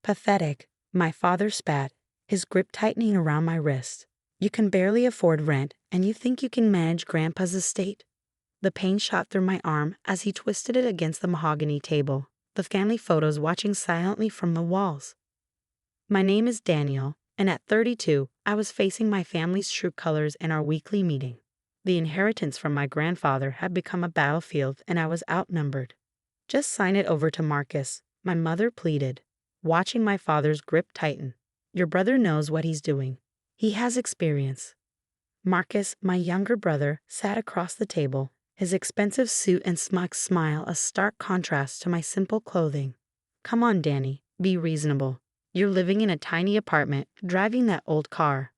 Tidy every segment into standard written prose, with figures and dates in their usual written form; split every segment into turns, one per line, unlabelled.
Pathetic, my father spat, his grip tightening around my wrist. You can barely afford rent, and you think you can manage Grandpa's estate? The pain shot through my arm as he twisted it against the mahogany table, the family photos watching silently from the walls. My name is Daniel, and at 32, I was facing my family's true colors in our weekly meeting. The inheritance from my grandfather had become a battlefield, and I was outnumbered. Just sign it over to Marcus, my mother pleaded, watching my father's grip tighten. Your brother knows what he's doing. He has experience. Marcus, my younger brother, sat across the table, his expensive suit and smug smile a stark contrast to my simple clothing. Come on, Danny, be reasonable. You're living in a tiny apartment, driving that old car.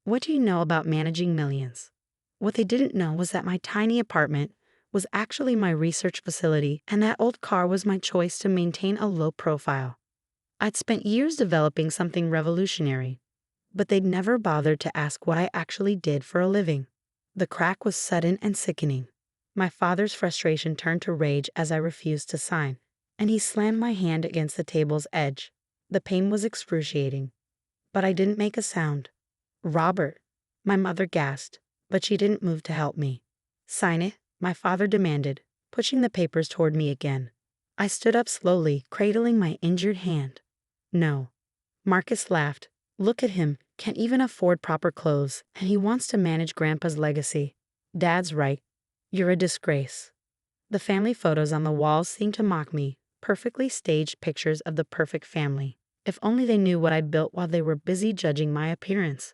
What do you know about managing millions? What they didn't know was that my tiny apartment was actually my research facility, and that old car was my choice to maintain a low profile. I'd spent years developing something revolutionary, but they'd never bothered to ask what I actually did for a living. The crack was sudden and sickening. My father's frustration turned to rage as I refused to sign, and he slammed my hand against the table's edge. The pain was excruciating, but I didn't make a sound. Robert, my mother gasped, but she didn't move to help me. Sign it, my father demanded, pushing the papers toward me again. I stood up slowly, cradling my injured hand. No. Marcus laughed. Look at him, can't even afford proper clothes, and he wants to manage Grandpa's legacy. Dad's right. You're a disgrace. The family photos on the walls seemed to mock me, perfectly staged pictures of the perfect family. If only they knew what I'd built while they were busy judging my appearance.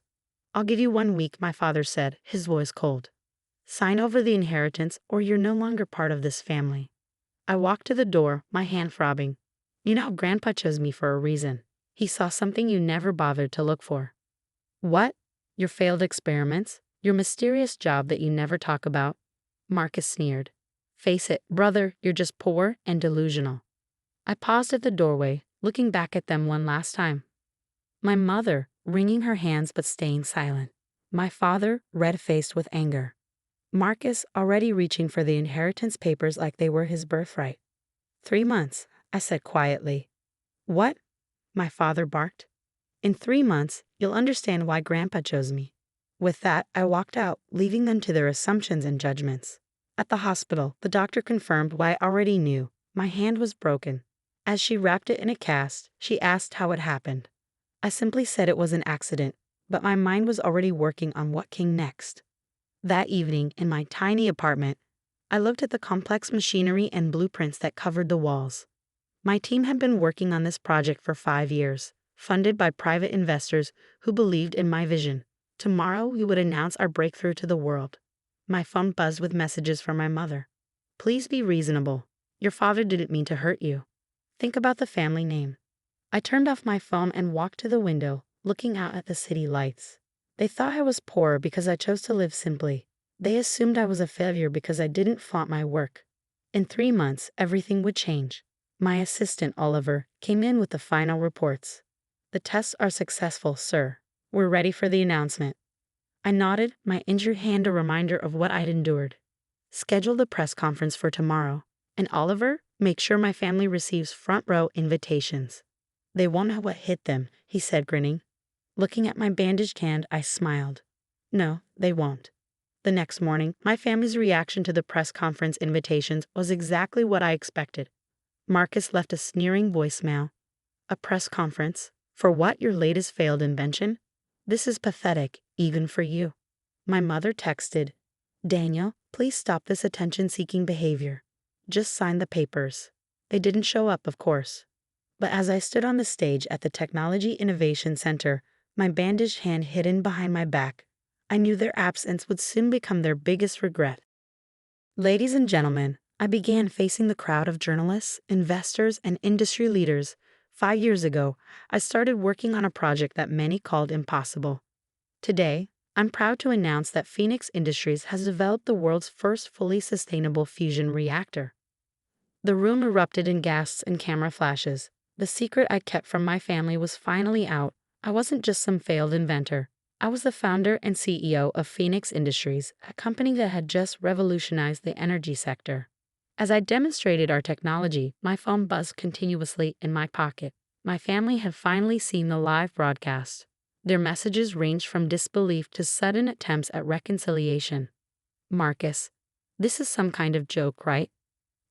I'll give you 1 week, my father said, his voice cold. Sign over the inheritance or you're no longer part of this family. I walked to the door, my hand throbbing. You know, Grandpa chose me for a reason. He saw something you never bothered to look for. What? Your failed experiments? Your mysterious job that you never talk about? Marcus sneered. Face it, brother, you're just poor and delusional. I paused at the doorway, looking back at them one last time. My mother, wringing her hands but staying silent. My father, red-faced with anger. Marcus, already reaching for the inheritance papers like they were his birthright. 3 months, I said quietly. What? My father barked. In 3 months, you'll understand why Grandpa chose me. With that, I walked out, leaving them to their assumptions and judgments. At the hospital, the doctor confirmed what I already knew. My hand was broken. As she wrapped it in a cast, she asked how it happened. I simply said it was an accident, but my mind was already working on what came next. That evening, in my tiny apartment, I looked at the complex machinery and blueprints that covered the walls. My team had been working on this project for 5 years, funded by private investors who believed in my vision. Tomorrow, we would announce our breakthrough to the world. My phone buzzed with messages from my mother. Please be reasonable. Your father didn't mean to hurt you. Think about the family name. I turned off my phone and walked to the window, looking out at the city lights. They thought I was poor because I chose to live simply. They assumed I was a failure because I didn't flaunt my work. In 3 months, everything would change. My assistant, Oliver, came in with the final reports. The tests are successful, sir. We're ready for the announcement. I nodded, my injured hand a reminder of what I'd endured. Schedule the press conference for tomorrow. And Oliver, make sure my family receives front row invitations. They won't know what hit them, he said, grinning. Looking at my bandaged hand, I smiled. No, they won't. The next morning, my family's reaction to the press conference invitations was exactly what I expected. Marcus left a sneering voicemail. A press conference? For what, your latest failed invention? This is pathetic, even for you. My mother texted, Daniel, please stop this attention-seeking behavior. Just sign the papers. They didn't show up, of course. But as I stood on the stage at the Technology Innovation Center, my bandaged hand hidden behind my back, I knew their absence would soon become their biggest regret. Ladies and gentlemen, I began facing the crowd of journalists, investors, and industry leaders. 5 years ago, I started working on a project that many called impossible. Today, I'm proud to announce that Phoenix Industries has developed the world's first fully sustainable fusion reactor. The room erupted in gasps and camera flashes. The secret I kept from my family was finally out. I wasn't just some failed inventor. I was the founder and CEO of Phoenix Industries, a company that had just revolutionized the energy sector. As I demonstrated our technology, my phone buzzed continuously in my pocket. My family had finally seen the live broadcast. Their messages ranged from disbelief to sudden attempts at reconciliation. Marcus, this is some kind of joke, right?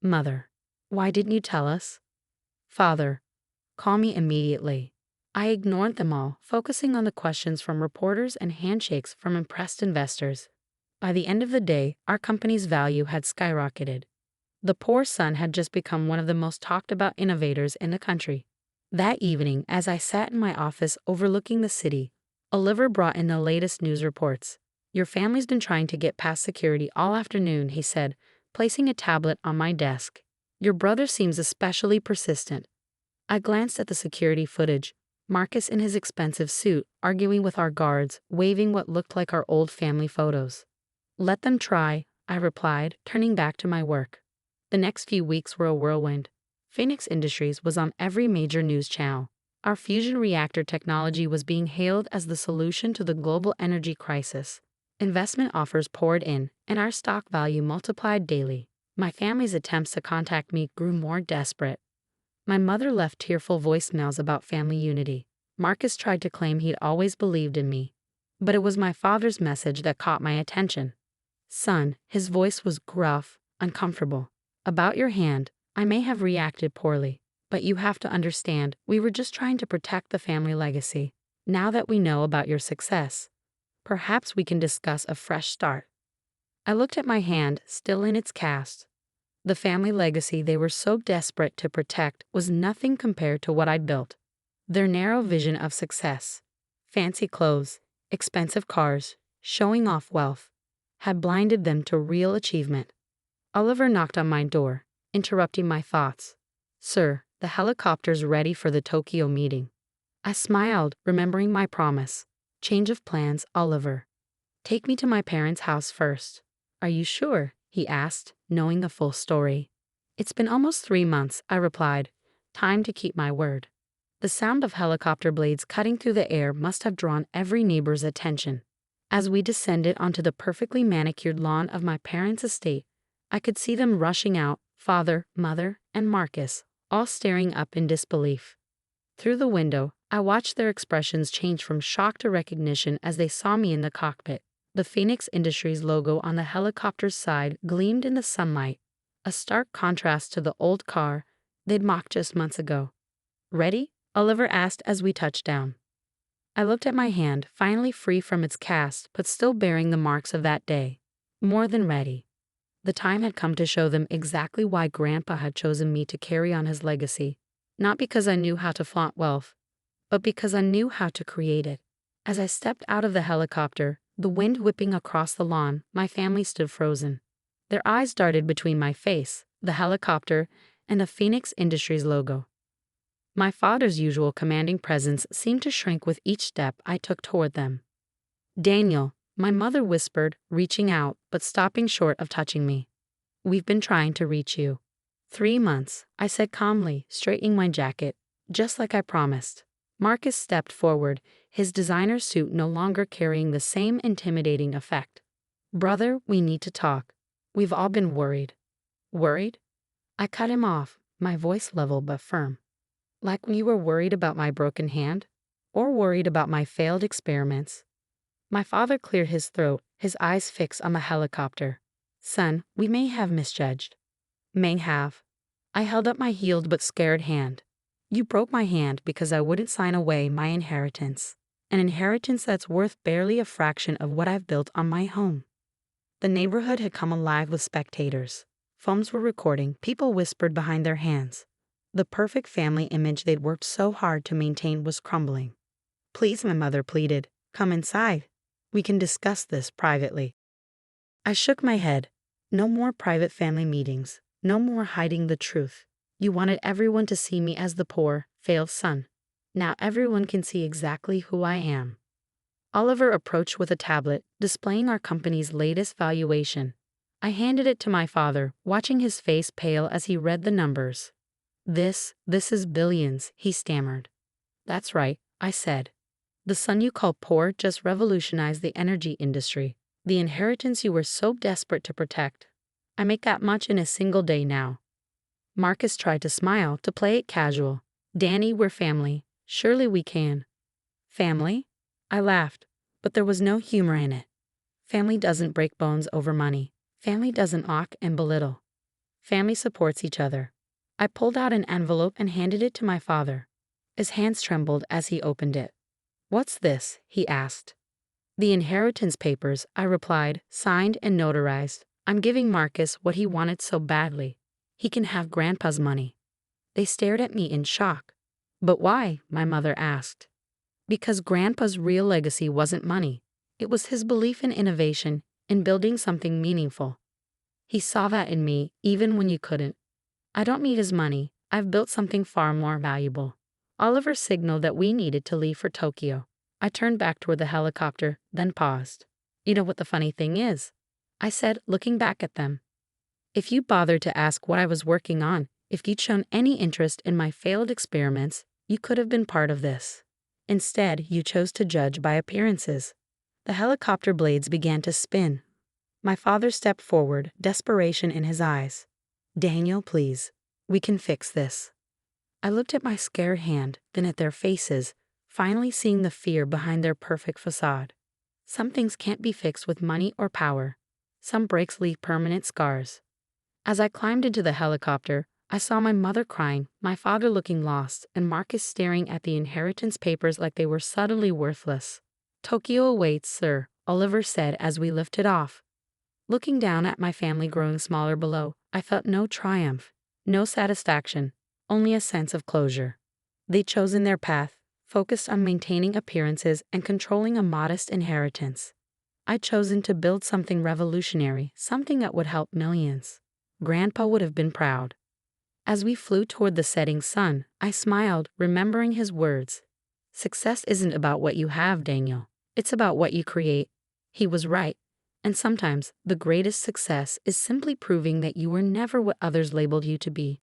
Mother, why didn't you tell us? Father, call me immediately. I ignored them all, focusing on the questions from reporters and handshakes from impressed investors. By the end of the day, our company's value had skyrocketed. The poor son had just become one of the most talked about innovators in the country. That evening, as I sat in my office overlooking the city, Oliver brought in the latest news reports. Your family's been trying to get past security all afternoon, he said, placing a tablet on my desk. Your brother seems especially persistent. I glanced at the security footage. Marcus in his expensive suit, arguing with our guards, waving what looked like our old family photos. Let them try, I replied, turning back to my work. The next few weeks were a whirlwind. Phoenix Industries was on every major news channel. Our fusion reactor technology was being hailed as the solution to the global energy crisis. Investment offers poured in, and our stock value multiplied daily. My family's attempts to contact me grew more desperate. My mother left tearful voicemails about family unity. Marcus tried to claim he'd always believed in me. But it was my father's message that caught my attention. Son, his voice was gruff, uncomfortable. About your hand, I may have reacted poorly, but you have to understand, we were just trying to protect the family legacy. Now that we know about your success, perhaps we can discuss a fresh start. I looked at my hand, still in its cast. The family legacy they were so desperate to protect was nothing compared to what I'd built. Their narrow vision of success, fancy clothes, expensive cars, showing off wealth, had blinded them to real achievement. Oliver knocked on my door, interrupting my thoughts. Sir, the helicopter's ready for the Tokyo meeting. I smiled, remembering my promise. Change of plans, Oliver. Take me to my parents' house first. Are you sure? He asked, knowing the full story. It's been almost 3 months, I replied. Time to keep my word. The sound of helicopter blades cutting through the air must have drawn every neighbor's attention. As we descended onto the perfectly manicured lawn of my parents' estate, I could see them rushing out, father, mother, and Marcus, all staring up in disbelief. Through the window, I watched their expressions change from shock to recognition as they saw me in the cockpit. The Phoenix Industries logo on the helicopter's side gleamed in the sunlight, a stark contrast to the old car they'd mocked just months ago. Ready? Oliver asked as we touched down. I looked at my hand, finally free from its cast but still bearing the marks of that day. More than ready. The time had come to show them exactly why Grandpa had chosen me to carry on his legacy, not because I knew how to flaunt wealth, but because I knew how to create it. As I stepped out of the helicopter, the wind whipping across the lawn, my family stood frozen. Their eyes darted between my face, the helicopter, and the Phoenix Industries logo. My father's usual commanding presence seemed to shrink with each step I took toward them. Daniel, my mother whispered, reaching out, but stopping short of touching me. We've been trying to reach you. 3 months, I said calmly, straightening my jacket, just like I promised. Marcus stepped forward, his designer suit no longer carrying the same intimidating effect. Brother, we need to talk. We've all been worried. Worried? I cut him off, my voice level but firm. Like when you were worried about my broken hand? Or worried about my failed experiments? My father cleared his throat, his eyes fixed on the helicopter. Son, we may have misjudged. May have. I held up my healed but scared hand. You broke my hand because I wouldn't sign away my inheritance. An inheritance that's worth barely a fraction of what I've built on my home. The neighborhood had come alive with spectators. Phones were recording, people whispered behind their hands. The perfect family image they'd worked so hard to maintain was crumbling. Please, my mother pleaded, come inside. We can discuss this privately. I shook my head. No more private family meetings. No more hiding the truth. You wanted everyone to see me as the poor, failed son. Now everyone can see exactly who I am. Oliver approached with a tablet, displaying our company's latest valuation. I handed it to my father, watching his face pale as he read the numbers. This is billions, he stammered. That's right, I said. The son you call poor just revolutionized the energy industry, the inheritance you were so desperate to protect. I make that much in a single day now. Marcus tried to smile, to play it casual. Danny, we're family. Surely we can. Family? I laughed, but there was no humor in it. Family doesn't break bones over money. Family doesn't mock and belittle. Family supports each other. I pulled out an envelope and handed it to my father. His hands trembled as he opened it. "What's this?" he asked. "The inheritance papers," I replied, signed and notarized. "I'm giving Marcus what he wanted so badly. He can have Grandpa's money." They stared at me in shock. "But why?" my mother asked. "Because Grandpa's real legacy wasn't money. It was his belief in innovation, in building something meaningful. He saw that in me, even when you couldn't. I don't need his money. I've built something far more valuable." Oliver signaled that we needed to leave for Tokyo. I turned back toward the helicopter, then paused. "You know what the funny thing is?" I said, looking back at them. "If you bothered to ask what I was working on, if you'd shown any interest in my failed experiments, you could have been part of this. Instead, you chose to judge by appearances." The helicopter blades began to spin. My father stepped forward, desperation in his eyes. "Daniel, please. We can fix this." I looked at my scared hand, then at their faces, finally seeing the fear behind their perfect facade. Some things can't be fixed with money or power. Some breaks leave permanent scars. As I climbed into the helicopter, I saw my mother crying, my father looking lost, and Marcus staring at the inheritance papers like they were suddenly worthless. "Tokyo awaits, sir," Oliver said as we lifted off. Looking down at my family growing smaller below, I felt no triumph, no satisfaction, only a sense of closure. They'd chosen their path, focused on maintaining appearances and controlling a modest inheritance. I'd chosen to build something revolutionary, something that would help millions. Grandpa would have been proud. As we flew toward the setting sun, I smiled, remembering his words. "Success isn't about what you have, Daniel. It's about what you create." He was right. And sometimes the greatest success is simply proving that you were never what others labeled you to be.